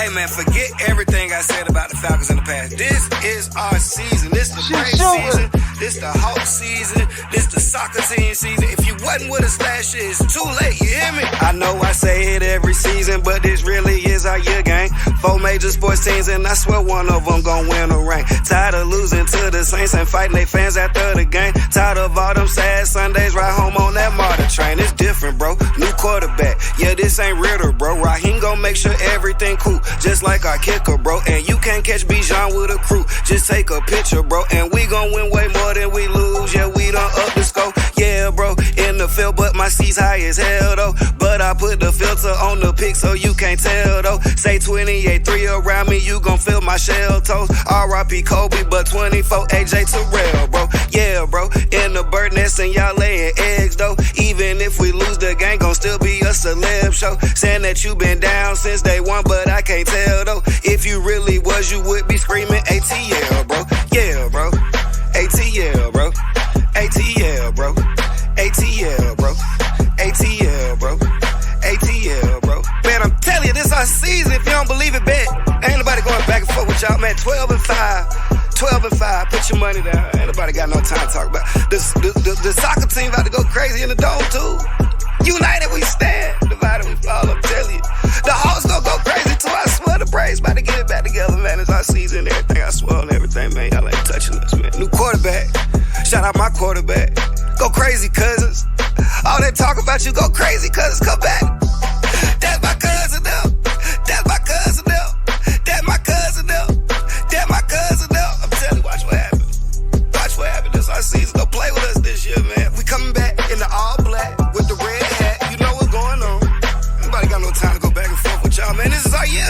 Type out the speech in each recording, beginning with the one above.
Hey man, forget everything I said about the Falcons in the past. This is our season. This the great season. This the Hawk season. This the soccer team season. If you wasn't with us last year, it's too late. You hear me? I know I say it every season, but this really is our year, gang. 4 major sports teams, and I swear one of them gon' win a ring. Tired of losing to the Saints and fighting they fans after the game. Tired of all them sad Sundays, ride home on that MARTA train. It's different, bro. New quarterback. Yeah, this ain't Ritter, bro. Raheem gon' make sure everything cool, just like our kicker, bro. And you can't catch Bijan with a crew. Just take a picture, bro. And we gon' win way more than we lose. Yeah, we done up the score. Yeah, bro. In the field, but my seat's high as hell, though. But I put the filter on the pic so you can't tell, though. Say 28-3 around me, you gon' feel my shell toes. R.I.P. Kobe, but 24 AJ Terrell, bro. Yeah, bro. In the bird nest and y'all laying eggs, though. Even if we lose, the game gon' still be a celeb show. Saying that you been down since day one, but I can't tell, though. If you really was, you would be screaming ATL, bro. Yeah, bro. ATL, bro. ATL, bro. ATL, bro. ATL, bro. ATL, bro. Man, I'm telling you, this our season. If you don't believe it, bet. Ain't nobody going back and forth with y'all, man. 12-5. 12-5. Put your money down. Ain't nobody got no time to talk about. The soccer team about to go crazy in the dome, too. United we stand. Divided we fall, I'm telling you. The Hawks gonna go crazy, too. I swear the Braves about to get it back together, man. It's our season. Everything, I swear on everything, man. Y'all ain't touching us, man. New quarterback. Shout out my quarterback. Go crazy, cousins. All that talk about you, go crazy, cousins. Come back. That's my cousin now. That's my cousin now. That's my cousin now. That's my cousin now. I'm telling you, watch what happens. Watch what happens. This our season. Go play with us this year, man. We coming back in the all black with the red hat. You know what's going on. Nobody got no time to go back and forth with y'all, man. This is our year.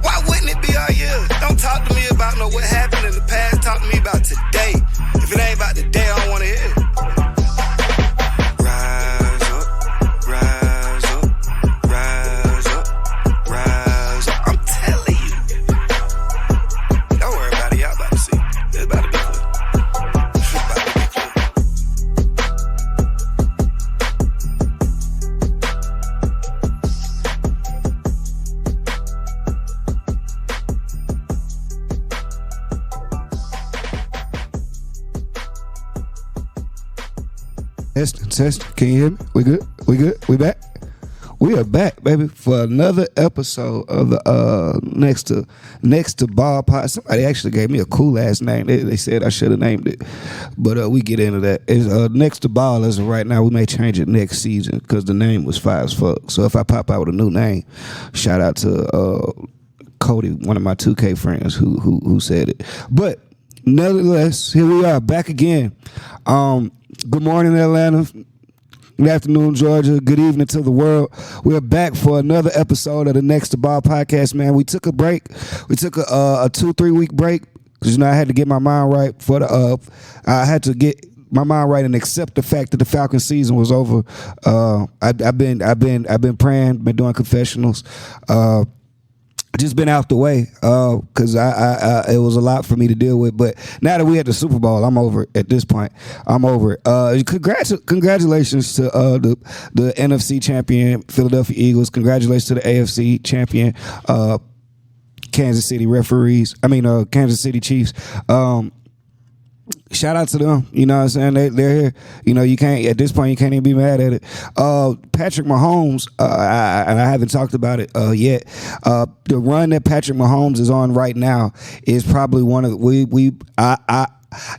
Why wouldn't it be our year? Don't talk to me about what happened in the past. Talk to me about today. If it ain't about today, I don't want to hear it. Rise up, rise up, rise up, rise up. I'm telling you. Don't worry about it. Y'all about to see. It's about to be clear. It's about to be clear. Test. Can you hear me? We good? We good? We back? We are back, baby, for another episode of the next to Ball Pod. Somebody actually gave me a cool ass name. They said I should have named it, but we get into that. It's Next to Ball as of right now. We may change it next season because the name was fire as fuck. So if I pop out with a new name, shout out to Cody, one of my 2K friends who said it. But nevertheless, here we are back again. Good morning, Atlanta. Good afternoon, Georgia. Good evening to the world. We're back for another episode of the Next to Ball podcast, man. We took a break. We took a 2-3 week break because I had to get my mind right for the. I had to get my mind right and accept the fact that the Falcons season was over. I've been praying, been doing confessionals. Just been out the way because it was a lot for me to deal with. But now that we had the Super Bowl, I'm over it at this point. I'm over it. Congratulations to the NFC champion Philadelphia Eagles. Congratulations to the AFC champion Kansas City Kansas City Chiefs. Shout out to them. You know what I'm saying? They're here. You know, you can't, at this point, you can't even be mad at it. Patrick Mahomes, and I haven't talked about it yet. The run that Patrick Mahomes is on right now is probably one of the,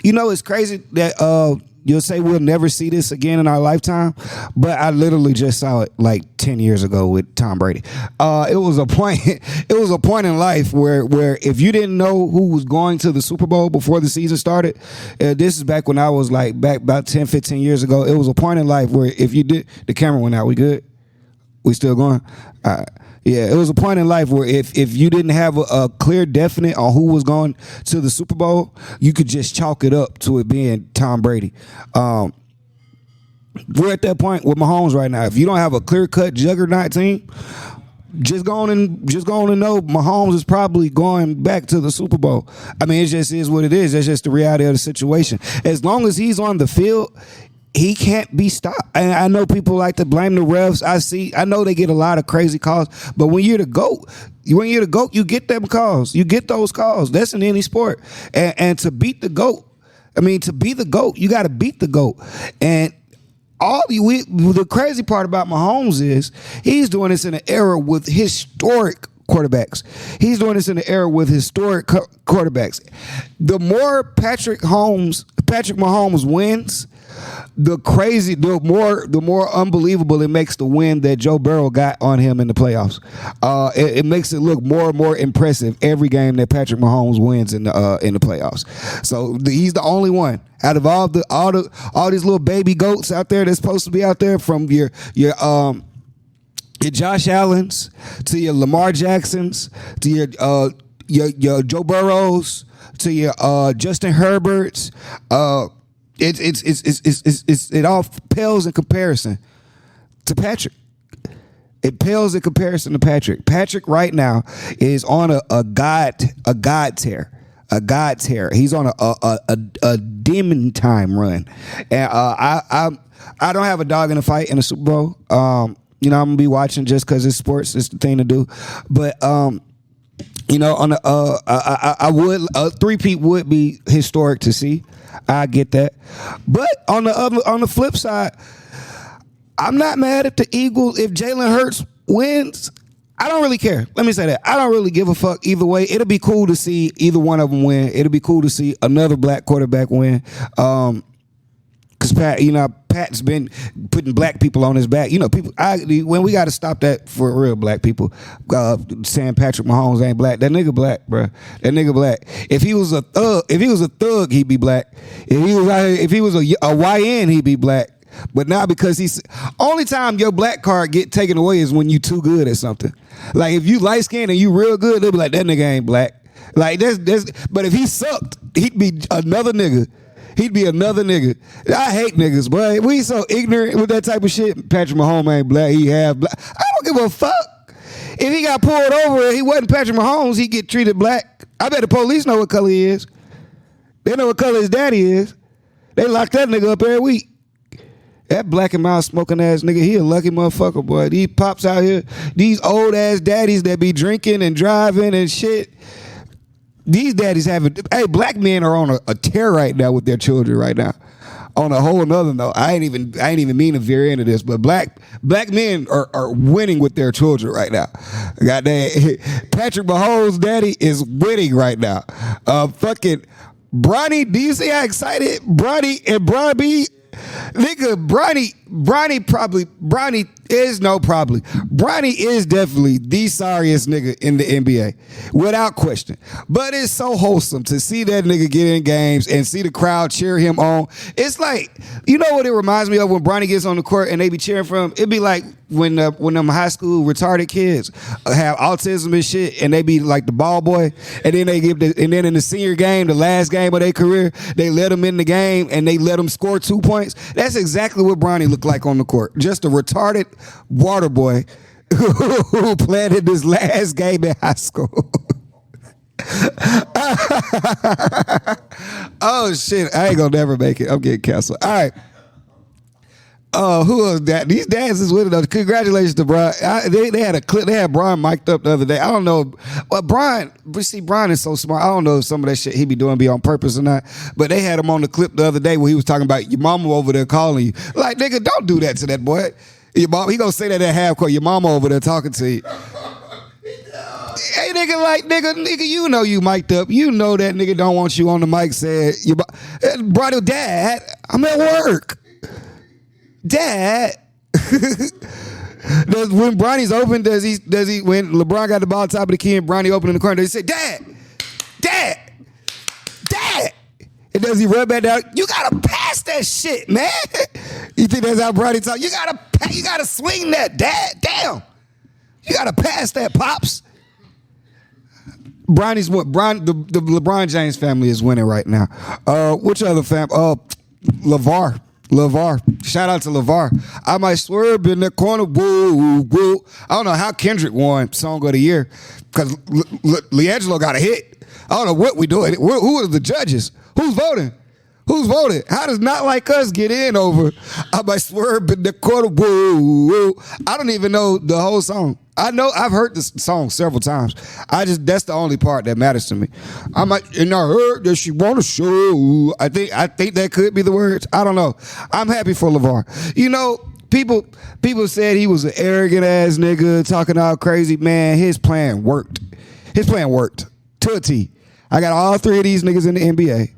you know, it's crazy that, you'll say we'll never see this again in our lifetime, but I literally just saw it like 10 years ago with Tom Brady. It was a point. It was a point in life where if you didn't know who was going to the Super Bowl before the season started, this is back when I was like back about 10, 15 years ago. It was a point in life where if you did, the camera went out. We good? We still going? Yeah, it was a point in life where if you didn't have a clear definite on who was going to the Super Bowl, you could just chalk it up to it being Tom Brady. We're at that point with Mahomes right now. If you don't have a clear-cut juggernaut team, just going to know Mahomes is probably going back to the Super Bowl. I mean, it just is what it is. That's just the reality of the situation. As long as he's on the field, he can't be stopped. And I know people like to blame the refs. I know they get a lot of crazy calls, but when you're the GOAT, you get them calls. You get those calls. That's in any sport. And to beat the GOAT, to be the GOAT, you got to beat the GOAT. And the crazy part about Mahomes is he's doing this in an era with historic quarterbacks. He's doing this in an era with historic quarterbacks. The more Patrick Mahomes wins, the more unbelievable it makes the win that Joe Burrow got on him in the playoffs. It makes it look more and more impressive every game that Patrick Mahomes wins in the playoffs. So he's the only one out of all these little baby goats out there that's supposed to be out there, from your Josh Allens to your Lamar Jacksons to your Joe Burrows to your Justin Herberts. It all pales in comparison to Patrick. It pales in comparison to Patrick. Patrick right now is on a god tear. A god tear. He's on a demon time run. And I don't have a dog in the fight in the Super Bowl. I'm gonna be watching just because it's sports. It's the thing to do. But on the I would three-peat would be historic to see. I get that. But on the flip side, I'm not mad at the Eagles if Jalen Hurts wins. I don't really care. Let me say that. I don't really give a fuck either way. It'll be cool to see either one of them win. It'll be cool to see another black quarterback win. Because Pat's been putting black people on his back. When we got to stop that for real, black people. Saying Patrick Mahomes ain't black. That nigga black, bro. That nigga black. If he was a thug, he'd be black. If he was a YN, he'd be black. But now because he's only time your black card get taken away is when you too good at something. Like if you light skinned and you real good, they'll be like, that nigga ain't black. Like but if he sucked, he'd be another nigga. He'd be another nigga. I hate niggas, boy. We so ignorant with that type of shit. Patrick Mahomes ain't black. He half black. I don't give a fuck. If he got pulled over and he wasn't Patrick Mahomes, he'd get treated black. I bet the police know what color he is. They know what color his daddy is. They lock that nigga up every week. That black and mild smoking ass nigga, he a lucky motherfucker, boy. These pops out here, these old ass daddies that be drinking and driving and shit. These daddies black men are on a tear right now with their children right now. On a whole nother note, I ain't even mean to veer into this, but black men are winning with their children right now. Goddamn, Patrick Mahomes' daddy is winning right now. Fucking Bronny, do you see how excited Bronny and Bron B? Nigga, Bronny is definitely the sorriest nigga in the NBA, without question. But it's so wholesome to see that nigga get in games and see the crowd cheer him on. It's like, you know what it reminds me of when Bronny gets on the court and they be cheering for him? It'd be like when them high school retarded kids have autism and shit, and they be like the ball boy, and then and then in the senior game, the last game of their career, they let them in the game and they let them score 2 points. That's exactly what Bronny looked like on the court. Just a retarded water boy who played in his last game in high school. Oh shit! I ain't gonna never make it. I'm getting canceled. All right. Who was that? These dads is with it. Congratulations to Brian. They had a clip. They had Brian mic'd up the other day. I don't know. Well, Brian is so smart. I don't know if some of that shit he be doing be on purpose or not. But they had him on the clip the other day where he was talking about your mama over there calling you. Like, nigga, don't do that to that boy. Your mom, he gonna say that at half court. Your mama over there talking to you. Hey, nigga, you know you mic'd up. You know that nigga don't want you on the mic. Said, brother, dad, I'm at work. Dad, when Bronny's open, does he when LeBron got the ball top of the key and Bronny open in the corner, does he say, Dad, and does he rub that down? You gotta pass that shit, man. You think that's how Bronny talk? You gotta swing that, Dad. Damn, you gotta pass that, pops. The LeBron James family is winning right now. Which other family? LeVar. Shout out to LeVar. I might swerve in the corner. Woo, woo. I don't know how Kendrick won Song of the Year because LiAngelo got a hit. I don't know what we doing. Who are the judges? Who's voting? Who's voted? How does Not Like Us get in over I might swerve in the quarter? Woo. I don't even know the whole song. I know I've heard this song several times. That's the only part that matters to me. And I heard that she want to show. I think that could be the words. I don't know. I'm happy for LeVar. You know, people said he was an arrogant ass nigga talking all crazy. Man, his plan worked. His plan worked to a T. I got all three of these niggas in the NBA.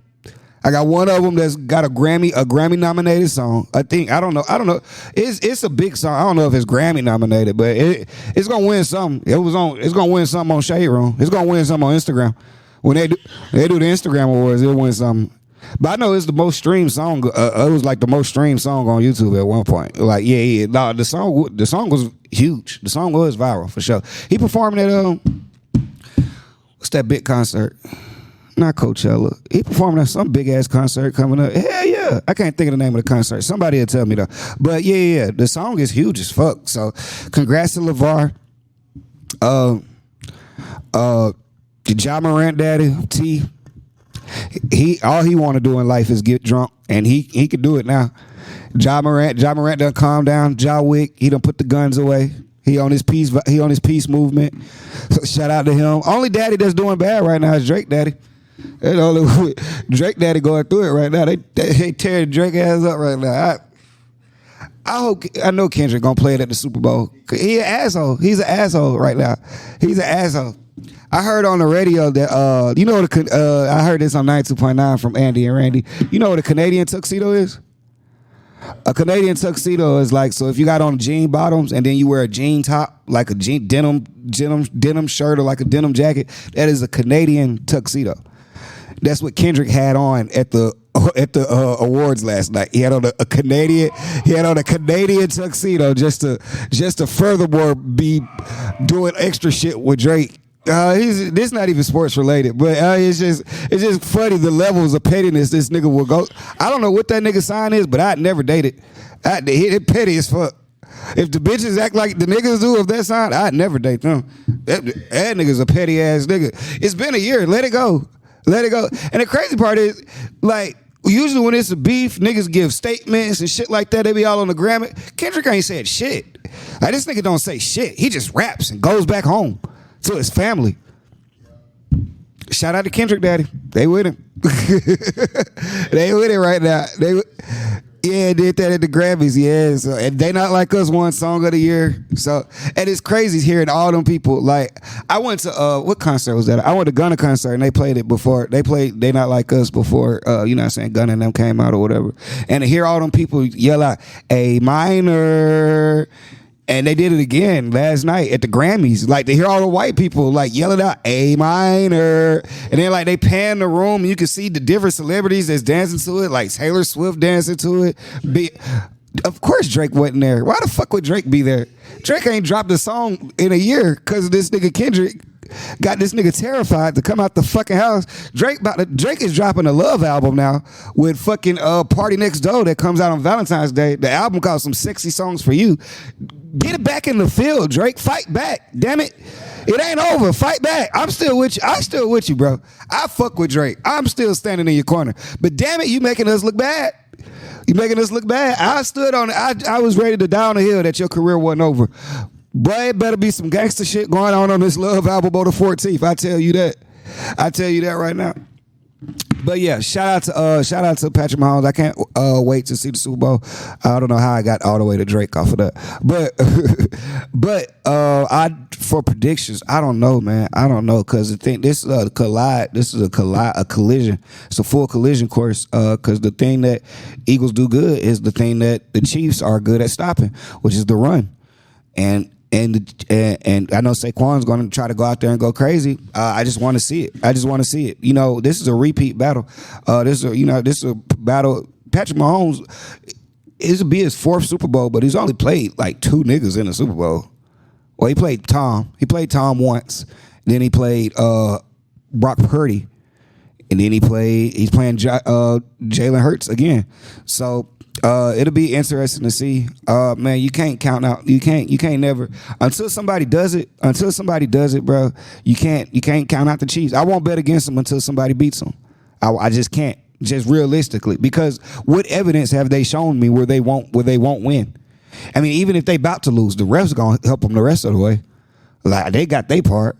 I got one of them that's got a Grammy nominated song. I don't know. It's a big song. I don't know if it's Grammy nominated, but it's gonna win something. It's gonna win something on Shade Room. It's gonna win something on Instagram. When they do the Instagram awards, it'll win something. But I know it's the most streamed song. It was like the most streamed song on YouTube at one point. Like yeah. No, the song was huge. The song was viral for sure. He performing at what's that big concert? Not Coachella. He performing at some big ass concert coming up. Hell yeah. I can't think of the name of the concert. Somebody will tell me though. But yeah. The song is huge as fuck. So congrats to LeVar. Ja Morant daddy, T. All he want to do in life is get drunk. And he can do it now. Ja Morant done calm down. Ja Wick, he done put the guns away. He on his peace movement. So shout out to him. Only daddy that's doing bad right now is Drake daddy. Drake daddy going through it right now. They tearing Drake ass up right now. I know Kendrick gonna play it at the Super Bowl. He an asshole. He's an asshole right now. He's an asshole. I heard on the radio that I heard this on 92.9 from Andy and Randy. You know what a Canadian tuxedo is? A Canadian tuxedo is like, so if you got on jean bottoms and then you wear a jean top, like a denim shirt or like a denim jacket, that is a Canadian tuxedo. That's what Kendrick had on at the awards last night. He had on a Canadian tuxedo just to furthermore be doing extra shit with Drake. This not even sports related, but it's just funny the levels of pettiness this nigga will go. I don't know what that nigga sign is, but I'd never date it. It petty as fuck. If the bitches act like the niggas do of that sign, I'd never date them. That nigga's a petty ass nigga. It's been a year. Let it go. Let it go. And the crazy part is, like, usually when it's a beef, niggas give statements and shit like that. They be all on the gram. Kendrick ain't said shit. Like, this nigga don't say shit. He just raps and goes back home to his family. Shout out to Kendrick daddy. They with him. They with it right now. Did that at the Grammys. Yeah, so, and They Not Like Us won Song of the Year. So, and it's crazy hearing all them people. Like, I went to what concert was that? I went to Gunna concert and they played it before. They played They Not Like Us before. You know what I'm saying? Gunna and them came out or whatever. And to hear all them people yell out A minor. And they did it again last night at the Grammys. Like, to hear all the white people like yelling out A minor, and then like they pan the room and you can see the different celebrities that's dancing to it, like Taylor Swift dancing to it. Of course Drake wasn't there. Why the fuck would Drake be there? Drake ain't dropped a song in a year because this nigga Kendrick got this nigga terrified to come out the fucking house. Drake is dropping a love album now with fucking Party Next Door that comes out on Valentine's Day. The album called Some Sexy Songs for You. Get it back in the field, Drake. Fight back. Damn it. It ain't over. Fight back. I'm still with you. I'm still with you, bro. I fuck with Drake. I'm still standing in your corner. But damn it, you making us look bad. You making us look bad. I stood on it. I was ready to die on the hill that your career wasn't over. Boy, it better be some gangster shit going on this love album on the 14th. I tell you that. I tell you that right now. But yeah, shout out to Patrick Mahomes. I can't wait to see the Super Bowl. I don't know how I got all the way to Drake off of that, but for predictions, I don't know, man. I don't know because the thing this is a collision. It's a full collision course. Because the thing that Eagles do good is the thing that the Chiefs are good at stopping, which is the run, and I know Saquon's going to try to go out there and go crazy. I just want to see it. You know, this is a repeat battle. This is a battle. Patrick Mahomes, this will be his fourth Super Bowl, but he's only played like two niggas in the Super Bowl. Well, he played Tom. He played Tom once. Then he played Brock Purdy, and then he's playing Jalen Hurts again. So. It'll be interesting to see. Man, you can't count out. You can't never until somebody does it, bro. You can't count out the Chiefs. I won't bet against them until somebody beats them. I just can't. just realistically. Because what evidence have they shown me where they won't win? I mean, even if they about to lose, the refs gonna help them the rest of the way. Like they got their part.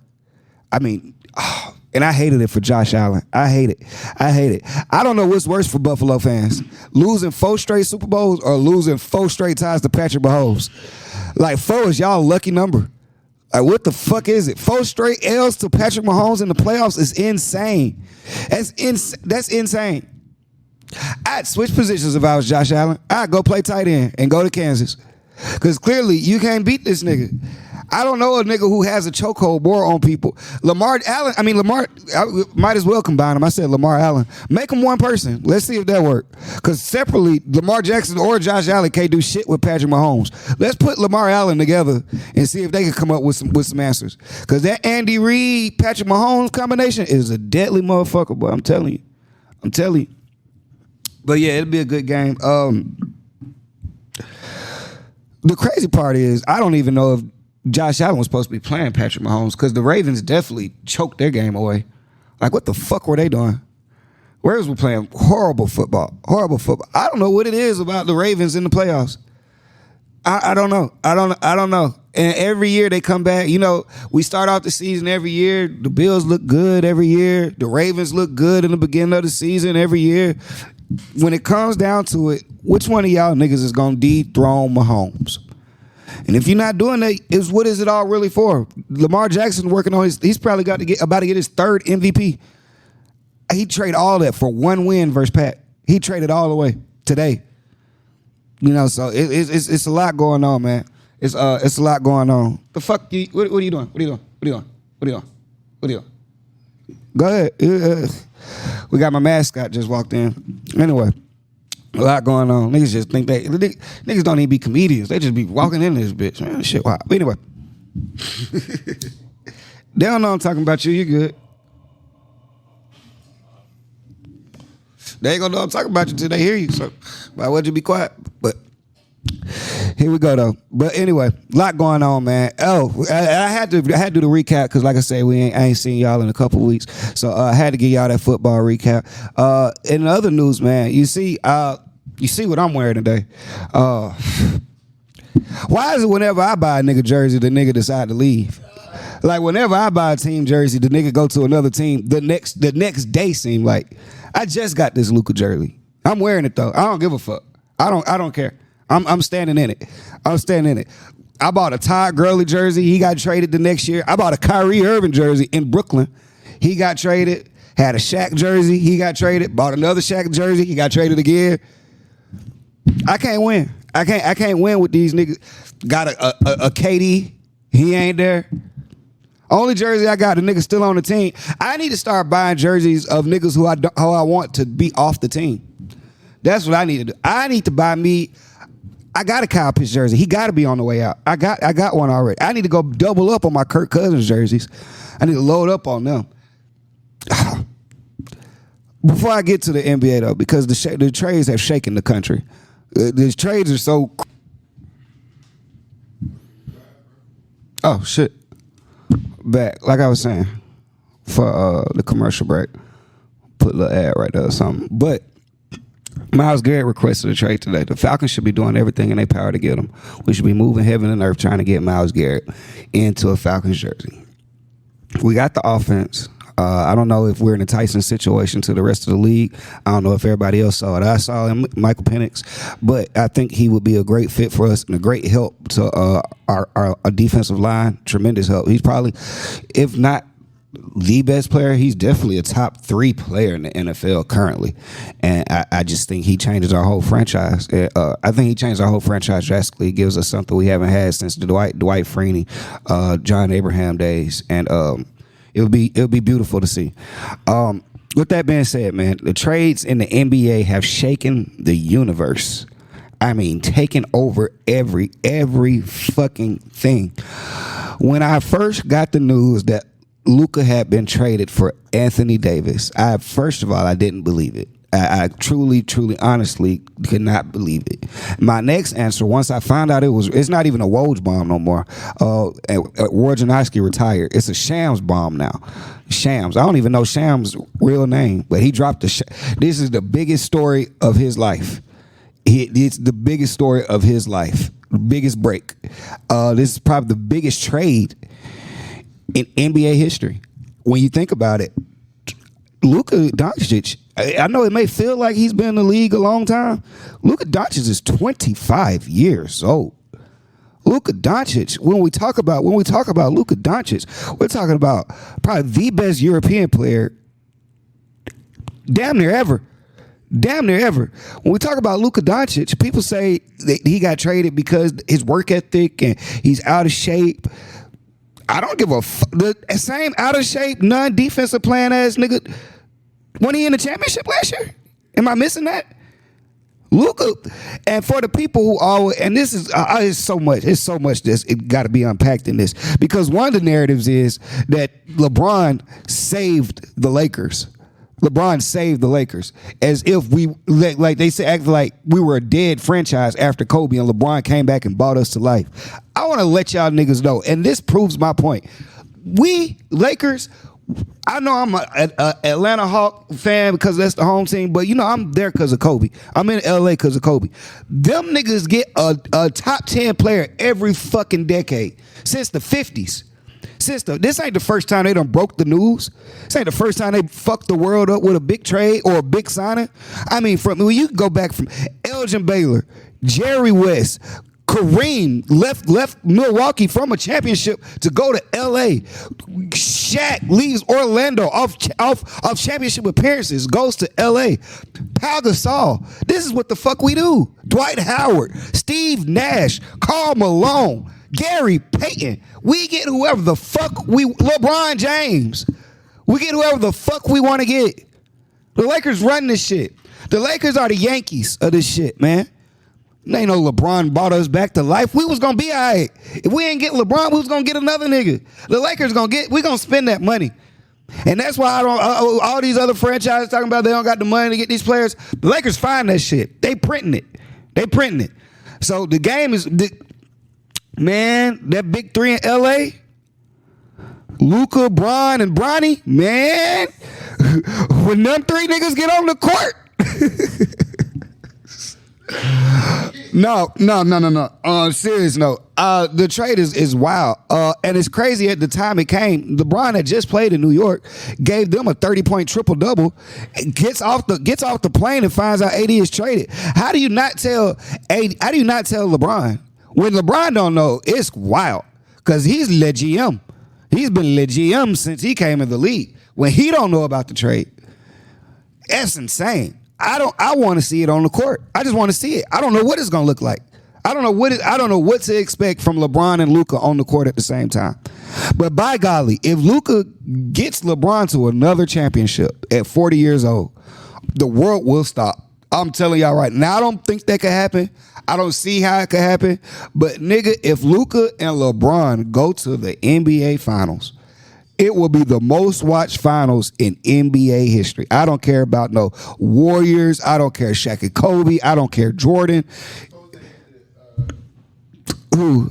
I mean, and I hated it for Josh Allen. I hate it. I don't know what's worse for Buffalo fans: losing 4 straight Super Bowls or losing 4 straight ties to Patrick Mahomes. Like 4 is y'all lucky number. Like what the fuck is it? 4 straight L's to Patrick Mahomes in the playoffs is insane. That's insane. I'd switch positions if I was Josh Allen. I'd go play tight end and go to Kansas. Because clearly you can't beat this nigga. I don't know a nigga who has a chokehold more on people. Lamar, I might as well combine them. I said Lamar Allen. Make them one person. Let's see if that works. Because separately, Lamar Jackson or Josh Allen can't do shit with Patrick Mahomes. Let's put Lamar Allen together and see if they can come up with some answers. Because that Andy Reid, Patrick Mahomes combination is a deadly motherfucker, boy. I'm telling you. But yeah, it'll be a good game. The crazy part is I don't even know if Josh Allen was supposed to be playing Patrick Mahomes because the Ravens definitely choked their game away. Like, what the fuck were they doing? Ravens were playing horrible football. I don't know what it is about the Ravens in the playoffs. I don't know. I don't know. And every year they come back. You know, we start off the season every year. The Bills look good every year. The Ravens look good in the beginning of the season every year. When it comes down to it, which one of y'all niggas is going to dethrone Mahomes? And if you're not doing that, what is it all really for? Lamar Jackson working on he's probably about to get his 3rd MVP. He traded all that for 1 win versus Pat. He traded all away today. You know, so it's a lot going on, man. It's a lot going on. The fuck what are you doing? What are you doing? Go ahead. We got my mascot just walked in. Anyway. A lot going on. Niggas just think niggas don't even be comedians. They just be walking in this bitch. Man, shit, wow. But anyway. They don't know I'm talking about you. You good. They ain't gonna know I'm talking about you till they hear you. So why would you be quiet? But here we go though. But anyway, a lot going on, man. Oh, I had to do the recap because, like I say, I ain't seen y'all in a couple weeks, so I had to give y'all that football recap. In other news, man, you see what I'm wearing today. Why is it whenever I buy a nigga jersey, the nigga decide to leave? Like whenever I buy a team jersey, the nigga go to another team. The next day seem like I just got this Luka jersey. I'm wearing it though. I don't give a fuck. I don't care. I'm standing in it. I bought a Todd Gurley jersey. He got traded the next year. I bought a Kyrie Irving jersey in Brooklyn. He got traded. Had a Shaq jersey. He got traded. Bought another Shaq jersey. He got traded again. I can't win. I can't win with these niggas. Got a KD. He ain't there. Only jersey I got, the nigga still on the team. I need to start buying jerseys of niggas who I want to be off the team. That's what I need to do. I need to buy me. I got a Kyle Pitts jersey. He got to be on the way out. I got one already. I need to go double up on my Kirk Cousins jerseys. I need to load up on them. Before I get to the NBA though, because the trades have shaken the country. The trades are so. Oh shit! Back like I was saying for the commercial break. Put a little ad right there or something, but. Myles Garrett requested a trade today. The Falcons should be doing everything in their power to get him. We should be moving heaven and earth trying to get Myles Garrett into a Falcons jersey. We got the offense. I don't know if we're in a Tyson situation to the rest of the league. I don't know if everybody else saw it. I saw him, Michael Penix, but I think he would be a great fit for us and a great help to our defensive line. Tremendous help. He's probably, if not the best player, he's definitely a top 3 player in the NFL currently, and I just think he changes our whole franchise. I think he changed our whole franchise drastically. He gives us something we haven't had since the Dwight Freeney, John Abraham days, and it'll be beautiful to see. With that being said, man, the trades in the NBA have shaken the universe. I mean, taken over every fucking thing. When I first got the news that Luka had been traded for Anthony Davis, first of all, I didn't believe it. I truly, honestly could not believe it. My next answer, once I found out it's not even a Woj bomb no more. Wojnarowski retired. It's a Shams bomb now. Shams. I don't even know Shams' real name, but he dropped this is the biggest story of his life. It's the biggest story of his life. The biggest break. This is probably the biggest trade in NBA history. When you think about it, Luka Doncic, I know it may feel like he's been in the league a long time. Luka Doncic is 25 years old. Luka Doncic, when we talk about Luka Doncic, we're talking about probably the best European player damn near ever. When we talk about Luka Doncic, people say that he got traded because his work ethic and he's out of shape. I don't give a fuck. The same out of shape, non-defensive playing ass nigga. When he in the championship last year? Am I missing that? Luka, and for the people who always, and this is it's so much this it got to be unpacked in this, because one of the narratives is that LeBron saved the Lakers. LeBron saved the Lakers as if we, like they say, act like we were a dead franchise after Kobe and LeBron came back and brought us to life. I want to let y'all niggas know, and this proves my point. We Lakers, I know I'm an Atlanta Hawk fan because that's the home team, but you know I'm there because of Kobe. I'm in LA because of Kobe. Them niggas get a top 10 player every fucking decade since the 50s. This ain't the first time they done broke the news. This ain't the first time they fucked the world up with a big trade or a big signing. I mean, when you go back from Elgin Baylor, Jerry West, Kareem left Milwaukee from a championship to go to L.A. Shaq leaves Orlando off championship appearances, goes to L.A. Pau Gasol. This is what the fuck we do. Dwight Howard, Steve Nash, Karl Malone, Gary Payton. We get whoever the fuck LeBron James. We get whoever the fuck we want to get. The Lakers run this shit. The Lakers are the Yankees of this shit, man. Ain't no LeBron brought us back to life. We was gonna be all right. If we ain't get LeBron, we was gonna get another nigga. The Lakers we gonna spend that money. And that's why all these other franchises talking about they don't got the money to get these players. The Lakers find that shit. They printing it. So the game is, man, that big three in LA, Luka, Bron, and Bronny, man, when them three niggas get on the court. No. On a serious note, the trade is wild, and it's crazy. At the time it came, LeBron had just played in New York, gave them a 30-point triple double, gets off the plane and finds out AD is traded. How do you not tell LeBron when LeBron don't know? It's wild because he's le GM. He's been le GM since he came in the league. When he don't know about the trade, that's insane. I want to see it on the court. I just want to see it. I don't know what it's gonna look like. I don't know what to expect from LeBron and Luka on the court at the same time. But by golly, if Luka gets LeBron to another championship at 40 years old, the world will stop. I'm telling y'all right now. I don't think that could happen. I don't see how it could happen. But nigga, if Luka and LeBron go to the NBA Finals, it will be the most watched finals in NBA history. I don't care about no Warriors. I don't care Shaq and Kobe. I don't care Jordan. Who?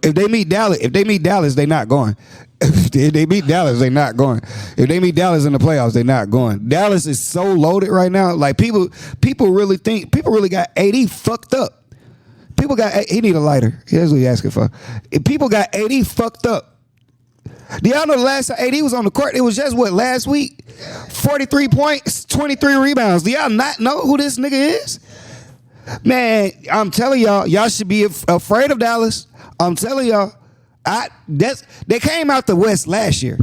If they meet Dallas, they not going. If they meet Dallas, they not going. If they meet Dallas in the playoffs, they not going. Dallas is so loaded right now. Like people really got AD fucked up. He need a lighter. That's what he asking for. If people got AD fucked up. Do y'all know the last time AD was on the court? It was just last week? 43 points, 23 rebounds. Do y'all not know who this nigga is? Man, I'm telling y'all should be afraid of Dallas. I'm telling y'all. They came out the West last year.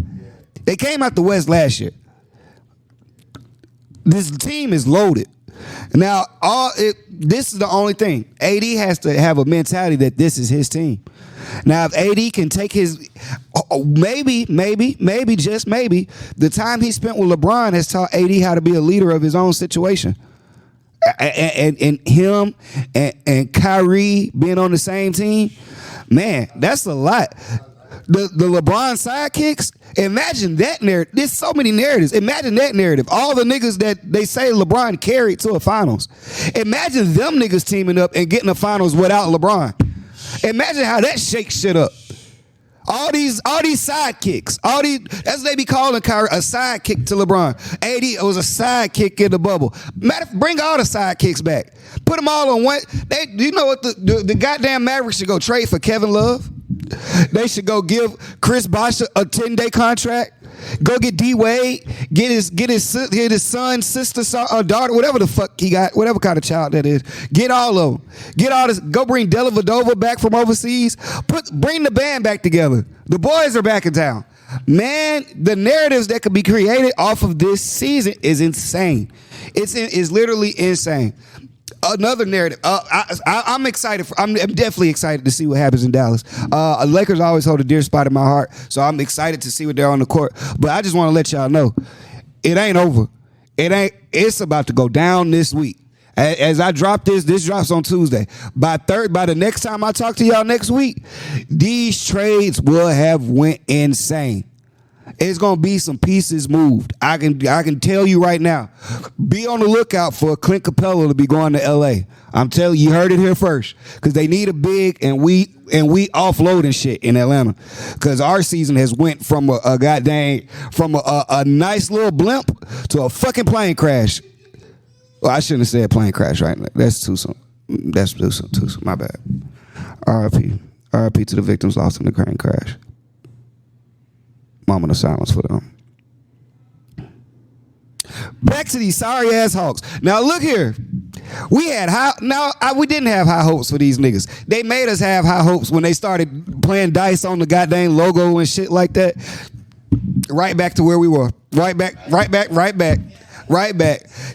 This team is loaded. Now, this is the only thing. AD has to have a mentality that this is his team. Now, if AD can take maybe, just maybe, the time he spent with LeBron has taught AD how to be a leader of his own situation. And him and Kyrie being on the same team, man, that's a lot. the LeBron sidekicks. Imagine that narrative. There's so many narratives. Imagine that narrative. All the niggas that they say LeBron carried to a finals. Imagine them niggas teaming up and getting the finals without LeBron. Imagine how that shakes shit up. All these sidekicks. That's what they be calling Kyrie a sidekick to LeBron. AD was a sidekick in the bubble. Bring all the sidekicks back. Put them all on one. You know what the goddamn Mavericks should go trade for Kevin Love? They should go give Chris Bosh a 10-day contract. Go get D-Wade. Get his son, sister, or daughter, whatever the fuck he got, whatever kind of child that is. Get all of them. Get all this. Go bring Della Vadova back from overseas. Bring the band back together. The boys are back in town. Man, the narratives that could be created off of this season is insane. It's literally insane. Another narrative. I'm excited. I'm definitely excited to see what happens in Dallas. Lakers always hold a dear spot in my heart, so I'm excited to see what they're on the court. But I just want to let y'all know, it ain't over. It's about to go down this week. As I drop this drops on Tuesday. By the next time I talk to y'all next week, these trades will have went insane. It's gonna be some pieces moved. I can tell you right now. Be on the lookout for Clint Capella to be going to LA. I'm telling you, you heard it here first. Because they need a big, and we offloading shit in Atlanta. Because our season has went from a nice little blimp to a fucking plane crash. Well, I shouldn't have said plane crash right now. That's too soon. That's too soon. My bad. R.I.P. R.I.P. to the victims lost in the plane crash. Moment of silence for them. Back to these sorry ass Hawks. Now look here. We didn't have high hopes for these niggas. They made us have high hopes when they started playing dice on the goddamn logo and shit like that. Right back to where we were. Right back.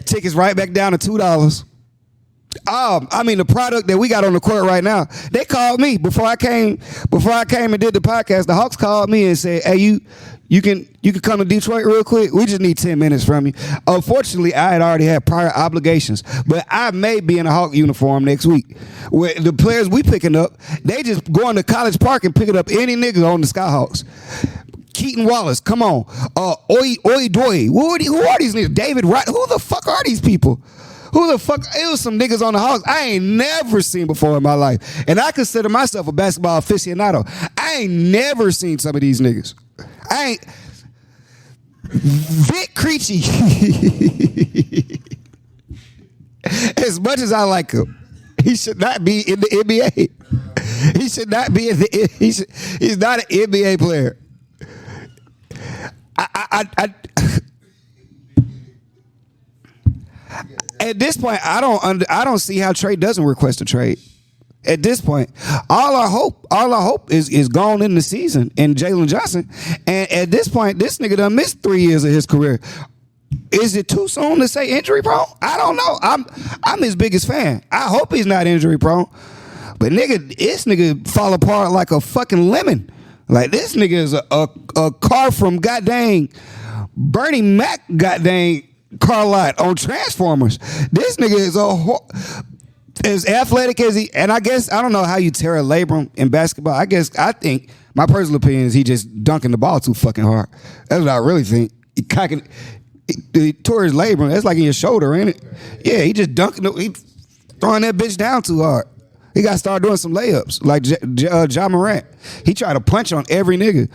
Tickets right back down to $2. The product that we got on the court right now, they called me before I came and did the podcast. The Hawks called me and said, hey, you can come to Detroit real quick. We just need 10 minutes from you. Unfortunately, I had already had prior obligations, but I may be in a Hawk uniform next week. Where the players we picking up, they just going to College Park and picking up any niggas on the Skyhawks. Keaton Wallace, come on. Oi Doy. Who are these niggas? David Wright. Who the fuck are these people? Who the fuck? It was some niggas on the Hawks I ain't never seen before in my life. And I consider myself a basketball aficionado. I ain't never seen some of these niggas. Vic Creechy. As much as I like him, he should not be in the NBA. He should not be in the. He's not an NBA player. At this point, I don't see how Trey doesn't request a trade. At this point, all our hope is gone in the season in Jalen Johnson. And at this point, this nigga done missed 3 years of his career. Is it too soon to say injury prone? I don't know. I'm his biggest fan. I hope he's not injury prone. But this nigga fall apart like a fucking lemon. Like this nigga is a car from goddamn Bernie Mac goddamn car lot on Transformers. This nigga is as athletic as he, and I guess I don't know how you tear a labrum in basketball. I think my personal opinion is he just dunking the ball too fucking hard. That's what I really think. He tore his labrum. That's like in your shoulder, ain't it? Yeah, he just he throwing that bitch down too hard. He got to start doing some layups like Ja Morant. He tried to punch on every nigga.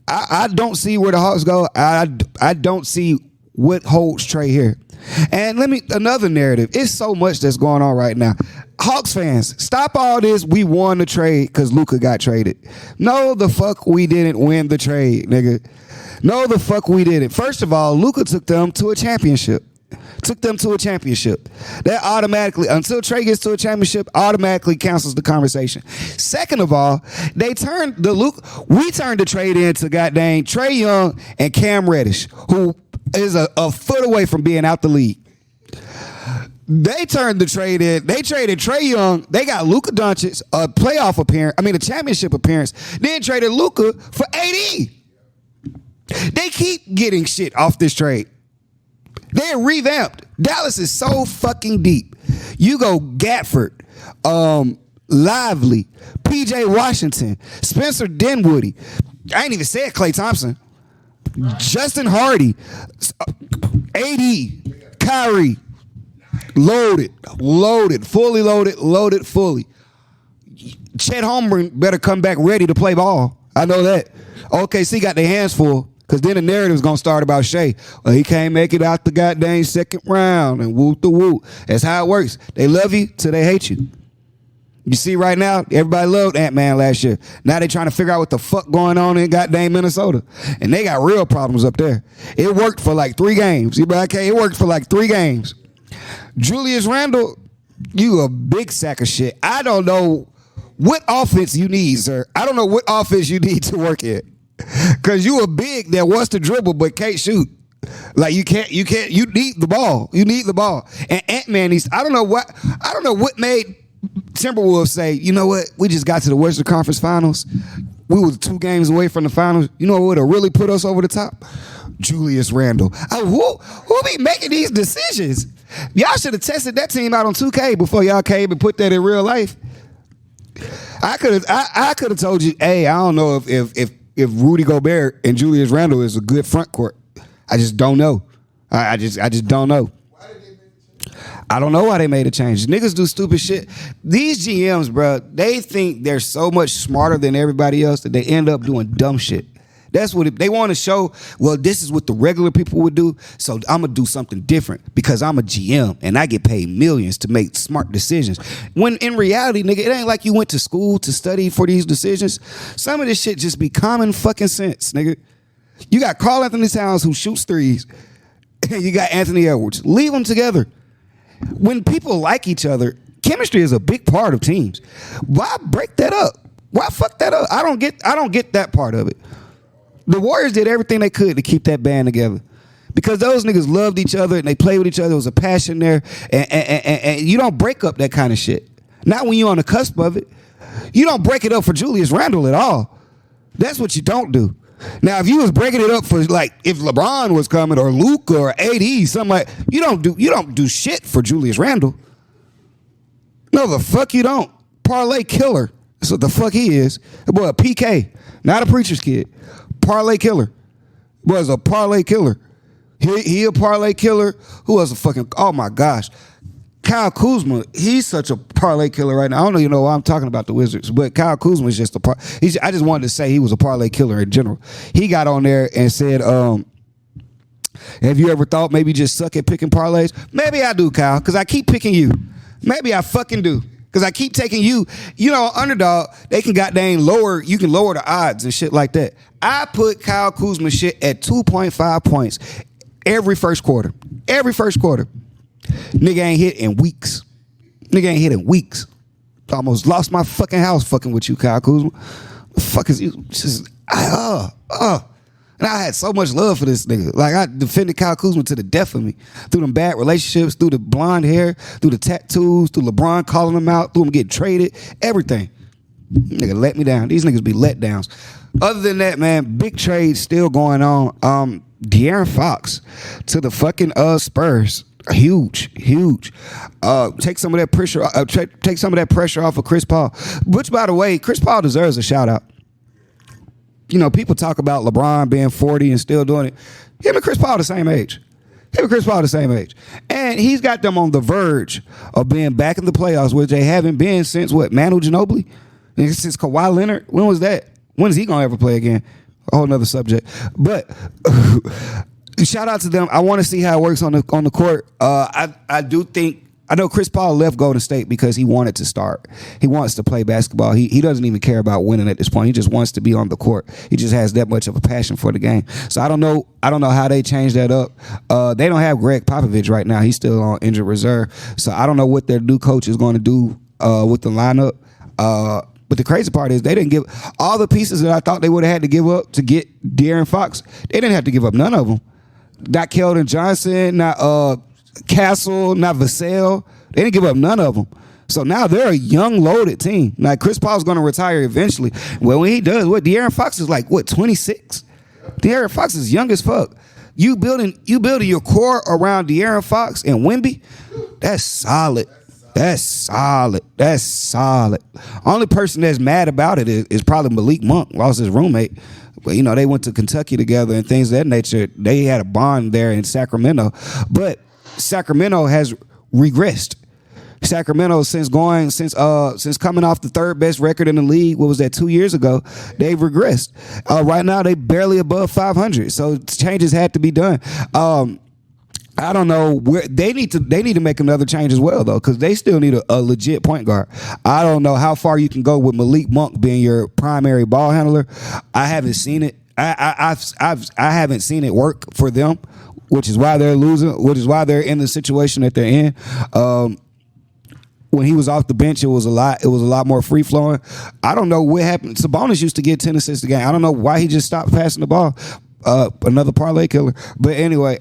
I don't see where the Hawks go. I don't see what holds Trey here. And another narrative. It's so much that's going on right now. Hawks fans, stop all this. We won the trade because Luka got traded. No, the fuck we didn't win the trade, nigga. No, the fuck we didn't. First of all, Luka took them to a championship. That automatically, until Trey gets to a championship, automatically cancels the conversation. Second of all, we turned the trade into goddamn Trey Young and Cam Reddish, who is a foot away from being out the league. They turned the trade in. They traded Trey Young. They got Luka Doncic, a championship appearance. Then traded Luka for AD. They keep getting shit off this trade. They're revamped. Dallas is so fucking deep. You go Gatford, Lively, PJ Washington, Spencer Dinwiddie, I ain't even said Klay Thompson. Justin Hardy, AD, Kyrie, loaded, fully loaded fully. Chet Holmgren better come back ready to play ball. I know that. OKC got their hands full. Because then the narrative's going to start about Shea. Well, he can't make it out the goddamn second round and whoop the whoop. That's how it works. They love you till they hate you. You see right now, everybody loved Ant-Man last year. Now they trying to figure out what the fuck going on in goddamn Minnesota. And they got real problems up there. It worked for like 3 games. It worked for like 3 games. Julius Randle, you a big sack of shit. I don't know what offense you need, sir. I don't know what offense you need to work at. Cause you a big that wants to dribble but can't shoot. Like you need the ball. You need the ball. And Ant-Man needs, I don't know what made Timberwolves say, you know what, we just got to the Western Conference Finals. We were 2 games away from the finals. You know what would have really put us over the top? Julius Randle. Who be making these decisions? Y'all should have tested that team out on 2K before y'all came and put that in real life. I could have told you, hey, I don't know if Rudy Gobert and Julius Randle is a good front court. I just don't know. I just don't know. I don't know why they made a change. Niggas do stupid shit. These GMs, bro, they think they're so much smarter than everybody else that they end up doing dumb shit. That's what they want to show. Well, this is what the regular people would do, so I'm going to do something different because I'm a GM and I get paid millions to make smart decisions. When in reality, nigga, it ain't like you went to school to study for these decisions. Some of this shit just be common fucking sense, nigga. You got Karl Anthony Towns who shoots threes, and you got Anthony Edwards. Leave them together. When people like each other, chemistry is a big part of teams. Why break that up? Why fuck that up? I don't get that part of it. The Warriors did everything they could to keep that band together because those niggas loved each other and they played with each other. There was a passion there, and you don't break up that kind of shit. Not when you're on the cusp of it. You don't break it up for Julius Randle at all. That's what you don't do. Now, if you was breaking it up for like if LeBron was coming or Luke or AD, something like you don't do shit for Julius Randle. No, the fuck you don't. Parlay killer. That's what the fuck he is. Boy, a PK, not a preacher's kid. Parlay killer. Was a parlay killer. He a parlay killer. Who was a fucking, oh my gosh. Kyle Kuzma, he's such a parlay killer right now. I don't even know why I'm talking about the Wizards, but Kyle Kuzma is just I just wanted to say he was a parlay killer in general. He got on there and said, have you ever thought maybe just suck at picking parlays? Maybe I do, Kyle, because I keep picking you. Maybe I fucking do. Because I keep taking you, underdog, they can you can lower the odds and shit like that. I put Kyle Kuzma shit at 2.5 points every first quarter. Every first quarter. Nigga ain't hit in weeks. Almost lost my fucking house fucking with you, Kyle Kuzma. The fuck is you? And I had so much love for this nigga. Like, I defended Kyle Kuzma to the death of me. Through them bad relationships, through the blonde hair, through the tattoos, through LeBron calling him out, through him getting traded, everything. Nigga let me down. These niggas be letdowns. Other than that, man, big trade still going on. De'Aaron Fox to the fucking Spurs. Huge. Take some of that pressure. Take some of that pressure off of Chris Paul. Which, by the way, Chris Paul deserves a shout out. People talk about LeBron being 40 and still doing it. Him and Chris Paul the same age. And he's got them on the verge of being back in the playoffs, which they haven't been since what? Manu Ginobili? Since Kawhi Leonard? When was that? When is he going to ever play again? A whole nother subject. But shout out to them. I want to see how it works on the court. I know Chris Paul left Golden State because he wanted to start. He wants to play basketball. He doesn't even care about winning at this point. He just wants to be on the court. He just has that much of a passion for the game. So I don't know how they change that up. They don't have Greg Popovich right now. He's still on injured reserve. So I don't know what their new coach is going to do with the lineup. But the crazy part is they didn't give all the pieces that I thought they would have had to give up to get De'Aaron Fox. They didn't have to give up none of them. Not Keldon Johnson, not Castle, not Vassell. They didn't give up none of them. So now they're a young, loaded team. Like, Chris Paul's going to retire eventually. Well, when he does, De'Aaron Fox is like, 26? De'Aaron Fox is young as fuck. You building your core around De'Aaron Fox and Wemby, that's solid. That's solid. That's solid. Only person that's mad about it is probably Malik Monk, lost his roommate. But, you know, they went to Kentucky together and things of that nature. They had a bond there in Sacramento. But Sacramento has regressed. Sacramento, since coming off the third best record in the league, what was that, 2 years ago, they've regressed. Right now, they barely above 500. So changes had to be done. I don't know where they need to make another change as well, though, because they still need a legit point guard. I don't know how far you can go with Malik Monk being your primary ball handler. I haven't seen it. I haven't seen it work for them, which is why they're losing. Which is why they're in the situation that they're in. When he was off the bench, it was a lot more free flowing. I don't know what happened. Sabonis used to get 10 assists a game. I don't know why he just stopped passing the ball. Another parlay killer. But anyway,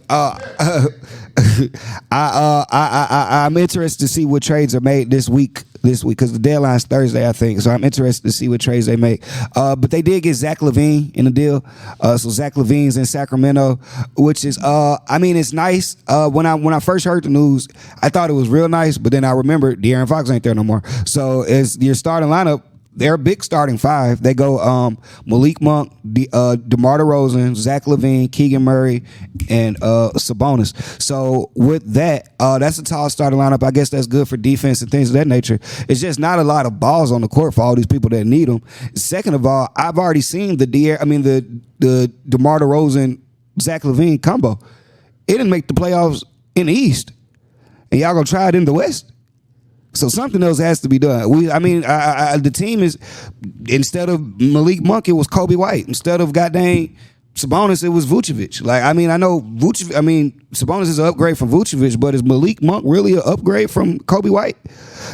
I'm interested to see what trades are made this week because the deadline's Thursday, I think. So I'm interested to see what trades they make. But they did get Zach LaVine in the deal. So Zach LaVine's in Sacramento, which is it's nice. When I first heard the news, I thought it was real nice, but then I remembered De'Aaron Fox ain't there no more. So as your starting lineup, they're a big starting five. They go Malik Monk, DeMar DeRozan, Zach LaVine, Keegan Murray, and Sabonis. So with that, that's a tall starting lineup. I guess that's good for defense and things of that nature. It's just not a lot of balls on the court for all these people that need them. Second of all, I've already seen the DeMar DeRozan, Zach LaVine combo. It didn't make the playoffs in the East, and y'all gonna try it in the West. So something else has to be done. The team is, instead of Malik Monk, it was Kobe White. Instead of goddamn Sabonis, it was Vucevic. I know Sabonis is an upgrade from Vucevic, but is Malik Monk really an upgrade from Kobe White?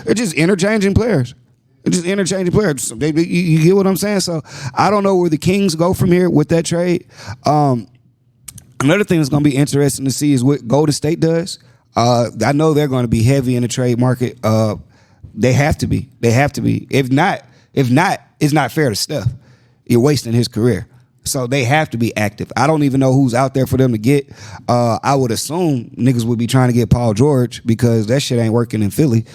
They're just interchanging players. You get what I'm saying? So I don't know where the Kings go from here with that trade. Another thing that's going to be interesting to see is what Golden State does. I know they're going to be heavy in the trade market. They have to be. If not, it's not fair to Steph. You're wasting his career. So they have to be active. I don't even know who's out there for them to get. I would assume niggas would be trying to get Paul George because that shit ain't working in Philly.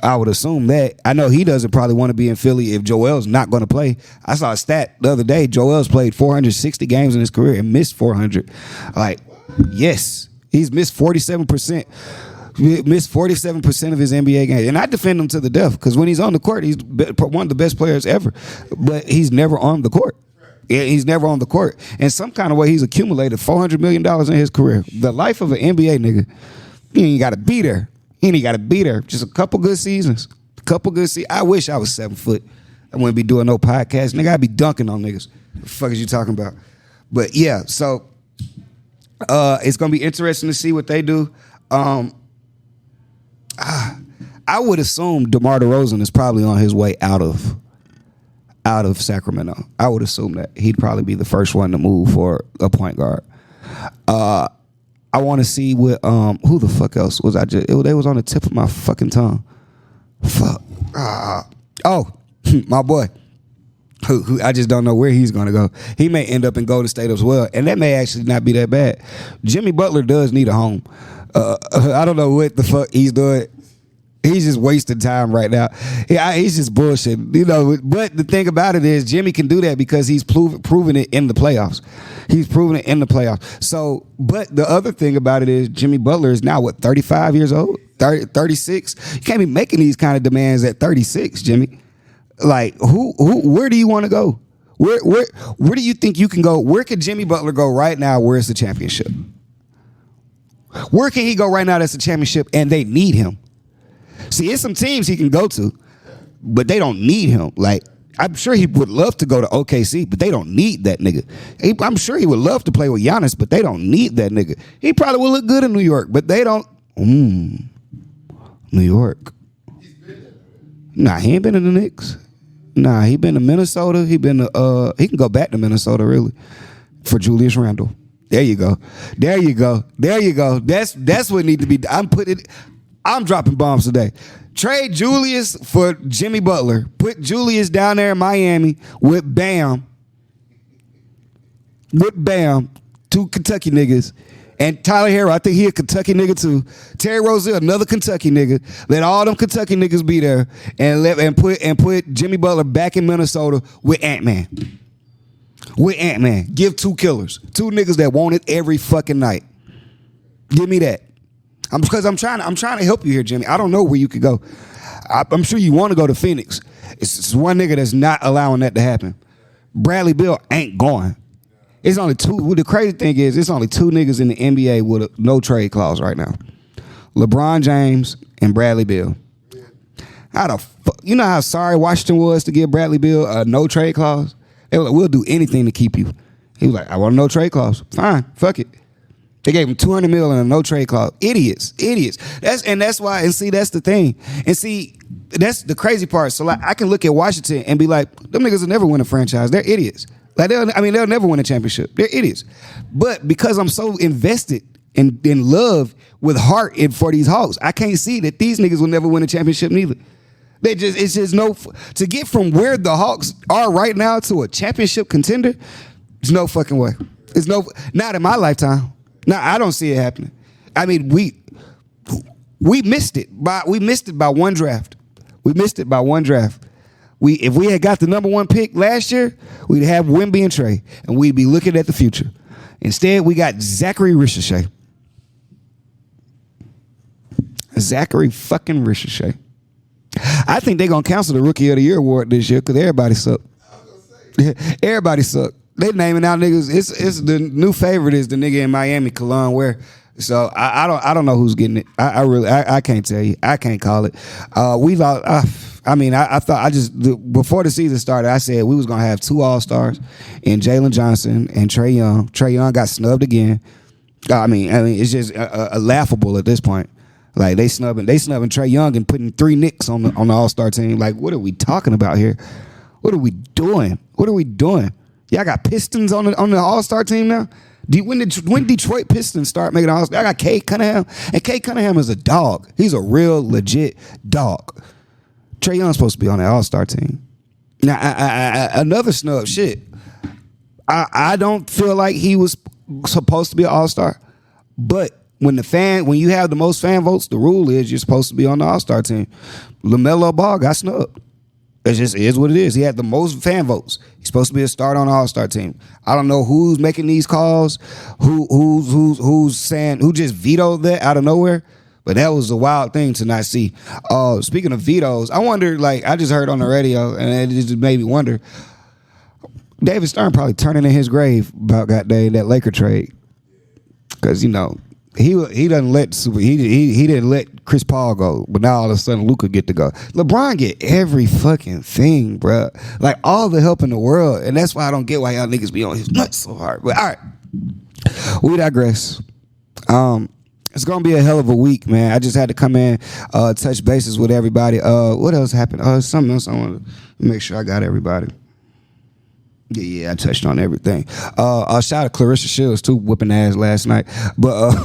I would assume that. I know he doesn't probably want to be in Philly if Joel's not going to play. I saw a stat the other day. Joel's played 460 games in his career and missed 400. Yes. He's missed 47%. Missed 47% of his NBA games. And I defend him to the death because when he's on the court, he's one of the best players ever. But he's never on the court. He's never on the court. In some kind of way, he's accumulated $400 million in his career. The life of an NBA nigga, he ain't got to be there. Just a couple good seasons. I wish I was 7 foot. I wouldn't be doing no podcast. Nigga, I'd be dunking on niggas. What the fuck is you talking about? But yeah, so it's going to be interesting to see what they do. I would assume DeMar DeRozan is probably on his way out of Sacramento. I would assume that he'd probably be the first one to move for a point guard. I want to see what who the fuck else was they was on the tip of my fucking tongue. Fuck. My boy. Who I just don't know where he's going to go. He may end up in Golden State as well, and that may actually not be that bad. Jimmy Butler does need a home. I don't know what the fuck he's doing. He's just wasting time right now. He's just bullshitting, you know. But the thing about it is, Jimmy can do that because he's proven it in the playoffs. So, but the other thing about it is, Jimmy Butler is now 35 years old, 36. You can't be making these kind of demands at 36, Jimmy. Like, where do you want to go? Where do you think you can go? Where could Jimmy Butler go right now where it's a championship? Where can he go right now that's a championship and they need him? See, it's some teams he can go to, but they don't need him. Like, I'm sure he would love to go to OKC, but they don't need that nigga. I'm sure he would love to play with Giannis, but they don't need that nigga. He probably would look good in New York, but they don't. New York. Nah, he ain't been in the Knicks. Nah, he been to Minnesota. He can go back to Minnesota, really, for Julius Randle. There you go. That's what needs to be. I'm dropping bombs today. Trade Julius for Jimmy Butler. Put Julius down there in Miami with Bam. Two Kentucky niggas, And Tyler Hero, I think he a Kentucky nigga too. Terry Rozier, another Kentucky nigga. Let all them Kentucky niggas be there and put Jimmy Butler back in Minnesota with Ant-Man. With Ant-Man. Give 2 killers. 2 niggas that want it every fucking night. Give me that. Because I'm trying to help you here, Jimmy. I don't know where you could go. I'm sure you want to go to Phoenix. It's one nigga that's not allowing that to happen. Bradley Beal ain't going. It's only 2. Well, the crazy thing is, it's only 2 niggas in the NBA with a no trade clause right now. LeBron James and Bradley Beal. How the fuck? You know how sorry Washington was to give Bradley Beal a no trade clause? They were like, we'll do anything to keep you. He was like, I want a no trade clause. Fine, fuck it. They gave him $200 million and a no trade clause. Idiots. That's why. And see, that's the thing. And see, that's the crazy part. So like, I can look at Washington and be like, them niggas will never win a franchise. They're idiots. Like they'll never win a championship. They're idiots. But because I'm so invested in love with heart for these Hawks, I can't see that these niggas will never win a championship neither. It's just no, to get from where the Hawks are right now to a championship contender, there's no fucking way. It's not in my lifetime. No, I don't see it happening. I mean, we missed it by one draft. We missed it by one draft. If we had got the number 1 pick last year, we'd have Wemby and Trey, and we'd be looking at the future. Instead, we got Zachary Ricochet. Zachary fucking Ricochet. I think they're gonna cancel the Rookie of the Year award this year because everybody suck. Everybody suck. They naming out niggas. It's the new favorite is the nigga in Miami, Kalon Ware. So I don't know who's getting it. I really can't tell you. I can't call it. We lost. I thought before the season started, I said we was gonna have 2 All-Stars in Jalen Johnson and Trae Young. Trae Young got snubbed again. I mean, it's just laughable at this point. Like they snubbing Trae Young and putting 3 Knicks on the All-Star team. Like, what are we talking about here? What are we doing? Y'all got Pistons on the All-Star team now? When Detroit Pistons start making All-Star? I got Cade Cunningham, and Cade Cunningham is a dog. He's a real legit dog. Trae Young's supposed to be on the All-Star team. Now, another snub. Shit, I don't feel like he was supposed to be an All-Star, but when you have the most fan votes, the rule is you're supposed to be on the All-Star team. LaMelo Ball got snubbed. It just is what it is. He had the most fan votes. He's supposed to be a starter on the All-Star team. I don't know who's making these calls, who's saying, who just vetoed that out of nowhere. But that was a wild thing to not see. Speaking of vetoes, I wonder, like, I just heard on the radio, and it just made me wonder, David Stern probably turning in his grave about goddamn that Laker trade. Because, you know, he didn't let Chris Paul go, but now all of a sudden Luka get to go. LeBron get every fucking thing, bro. Like all the help in the world, and that's why I don't get why y'all niggas be on his nuts so hard. But all right, we digress. It's gonna be a hell of a week, man. I just had to come in, touch bases with everybody. What else happened? Something else I want to make sure I got everybody. Yeah, I touched on everything. Shout out to Clarissa Shields too, whooping ass last night. But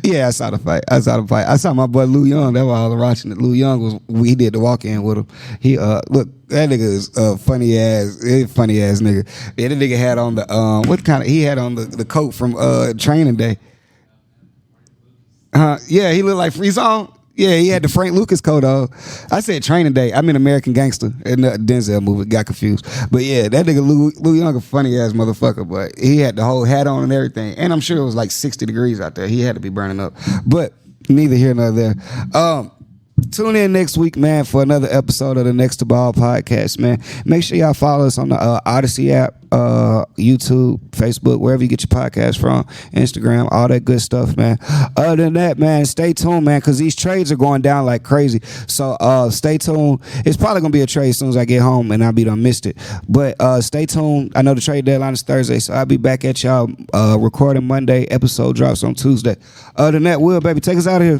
yeah, I saw the fight. I saw my boy Lou Young. That's why I was watching it. Lou Young he did the walk in with him. He look, that nigga is funny ass nigga. Yeah, that nigga had on the he had on the coat from Training Day. Yeah, he looked like Free Zone. Yeah, he had the Frank Lucas coat on. I said Training Day. I mean American Gangster in the Denzel movie. Got confused. But yeah, that nigga Lou Young a funny ass motherfucker. But he had the whole hat on and everything. And I'm sure it was like 60 degrees out there. He had to be burning up. But neither here nor there. Tune in next week, man, for another episode of the Next to Ball podcast, man. Make sure y'all follow us on the Odyssey app, YouTube, Facebook, wherever you get your podcast from, Instagram, all that good stuff, man. Other than that, man, stay tuned, man, because these trades are going down like crazy. So stay tuned. It's probably going to be a trade as soon as I get home, and I'll be done missed it. But stay tuned. I know the trade deadline is Thursday, so I'll be back at y'all recording Monday. Episode drops on Tuesday. Other than that, Will, baby, take us out of here.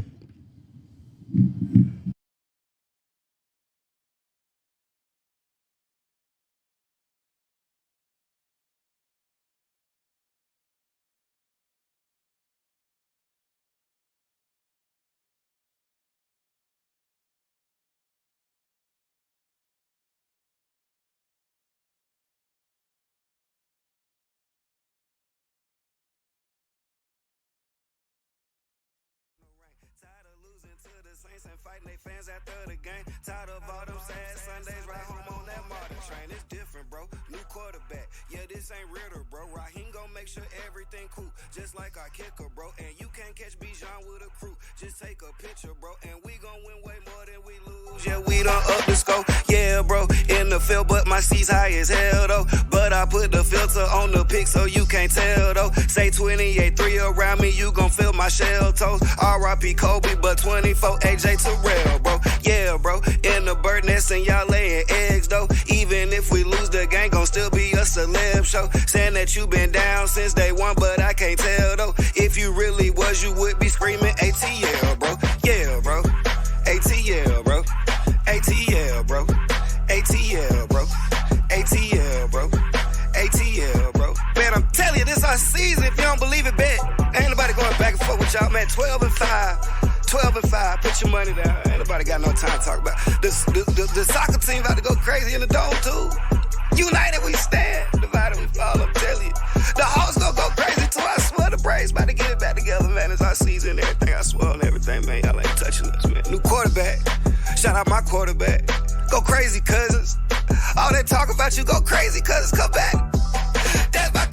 the Saints ain't fighting their fans after the game. Tired of all them sad Sundays, right home on that Martin train. It's different, bro. New quarterback. Yeah, this ain't Ritter, bro. Raheem gon' make sure everything cool, just like our kicker, bro. And you can't catch Bijan with a crew. Just take a picture, bro. And we gon' win way more than we lose. Yeah, we done up the score. Yeah, bro. In the field, but my seat's high as hell, though. But I put the filter on the pic so you can't tell, though. Say 28-3 around me, you gon' feel my shell toes. R.I.P. Kobe, but 24 AJ Terrell, bro. Yeah, bro. In the bird nest and y'all laying eggs, though. Even if we lose, the gang gon' still be a celeb show. Saying that you been down since day one, but I can't tell, though. If you really was, you would be screaming ATL, bro. Yeah, bro. ATL, bro. ATL, bro. ATL, bro. ATL, bro. ATL, bro. Man, I'm telling you, this our season. If you don't believe it, bet. Ain't nobody going back and forth with y'all, man. 12-5. 12-5. Put your money down. Ain't nobody got no time to talk about. The soccer team about to go crazy in the dome, too. United we stand. Divided we fall, I'm telling you. The Hawks gonna go crazy, too. I swear the Braves about to get it back together, man. It's our season and everything. I swear on everything, man. Y'all ain't touching us, man. New quarterback. Shout out my quarterback. Go crazy, cousins. All that talk about you, go crazy, cousins. Come back. That's my